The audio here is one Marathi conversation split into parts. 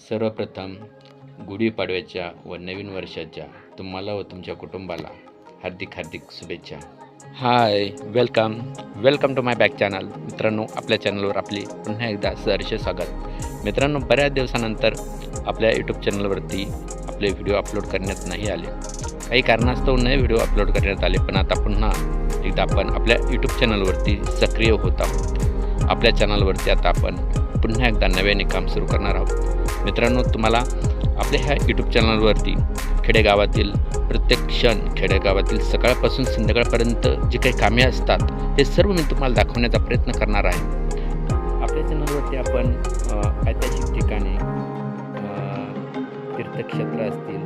सर्वप्रथम गुढीपाडव्याच्या व नवीन वर्षाच्या तुम्हाला व तुमच्या कुटुंबाला हार्दिक हार्दिक शुभेच्छा. Hi, welcome to my back channel. मित्रांनो, आपल्या चॅनलवर आपली पुन्हा एकदा सहर्ष स्वागत. मित्रांनो, बऱ्याच दिवसानंतर आपल्या यूट्यूब चॅनलवरती आपले व्हिडिओ अपलोड करण्यात नाही आले. काही कारणास्तव नवे व्हिडिओ अपलोड करण्यात आले, पण आता पुन्हा एकदा आपण आपल्या यूट्यूब चॅनलवरती सक्रिय होत आहोत. आपल्या चॅनलवरती आता आपण पुन्हा एकदा नव्याने काम सुरू करणार आहोत. मित्रांनो, तुम्हाला आपल्या ह्या यूट्यूब चॅनलवरती खेडेगावातील प्रत्येक क्षण, खेडेगावातील सकाळपासून संध्याकाळपर्यंत जे काही कामे असतात हे सर्व मी तुम्हाला दाखवण्याचा प्रयत्न करणार आहे. आपल्या चॅनलवरती आपण ऐतिहासिक ठिकाणे, तीर्थक्षेत्र असतील,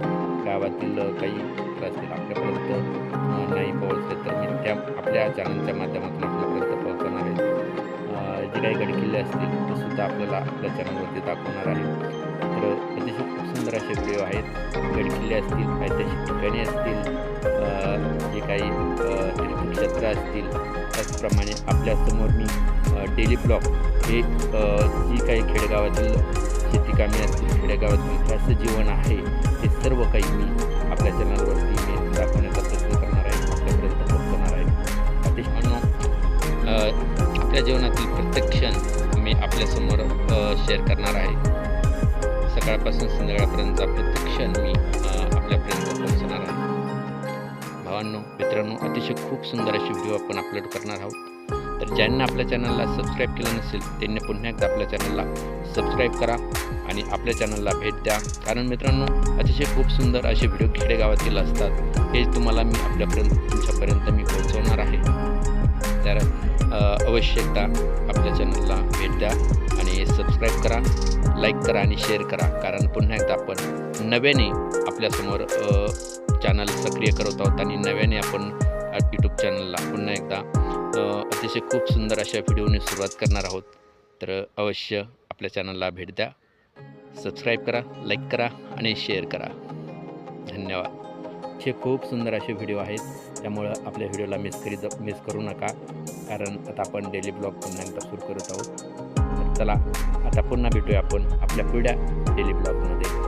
गावातील काही क्षेत्र असतील आपल्यापर्यंत नाही पोहोचले तर मी त्या आपल्या चॅनलच्या माध्यमातून आपल्यापर्यंत पोहोचवणार आहे. जे काही गडकिल्ले असतील ते सुद्धा आपल्याला आपल्या चॅनलवरती दाखवणार आहे. तर अतिशय खूप सुंदर असे व्हिडिओ आहेत. गडकिल्ले असतील, ऐतिहासिक ठिकाणे असतील, जे काही तीर्थक्षेत्र असतील, त्याचप्रमाणे आपल्यासमोर मी डेली ब्लॉग हे जी काही खेडेगावातील शेतीकामे असतील, खेडेगावातील कसं जीवन आहे हे सर्व काही मी आपल्या चॅनलवरती मी दाखवण्याचा प्रयत्न करणार आहे, आपल्यापर्यंत पोहोचवणार आहे. आपल्या जीवनातील प्रत्येक क्षण मी आपल्यासमोर शेअर करणार आहे. सकाळपासून संध्याकाळपर्यंतचा प्रत्येक क्षण मी आपल्यापर्यंत पोहोचवणार आहे. भावांनो, मित्रांनो, अतिशय खूप सुंदर अशी व्हिडिओ आपण अपलोड करणार आहोत. तर ज्यांनी आपल्या चॅनलला सबस्क्राईब केलं नसेल त्यांनी पुन्हा एकदा आपल्या चॅनलला सबस्क्राईब करा आणि आपल्या चॅनलला भेट द्या. कारण मित्रांनो, अतिशय खूप सुंदर असे व्हिडिओ खेडेगावातील असतात, हे तुम्हाला मी तुमच्यापर्यंत मी पोहोचवणार आहे. तर अवश्य एकदा आपल्या चॅनलला भेट द्या आणि सबस्क्राईब करा, लाईक करा आणि शेअर करा. कारण पुन्हा एकदा आपण नव्याने आपल्यासमोर चॅनल सक्रिय करत आहोत आणि नव्याने आपण यूट्यूब चॅनलला पुन्हा एकदा अतिशय खूप सुंदर अशा व्हिडिओने सुरुवात करणार आहोत. तर अवश्य आपल्या चॅनलला भेट द्या, सबस्क्राईब करा, लाईक करा आणि शेअर करा. धन्यवाद. हे खूप सुंदर असे व्हिडिओ आहेत, त्यामुळं आपल्या व्हिडिओला मिस करू नका. कारण आता आपण डेली ब्लॉग पुन्हा एकदा सुरू करत आहोत. तर चला, आता पुन्हा भेटूया आपण आपल्या पुढच्या डेली ब्लॉगमध्ये.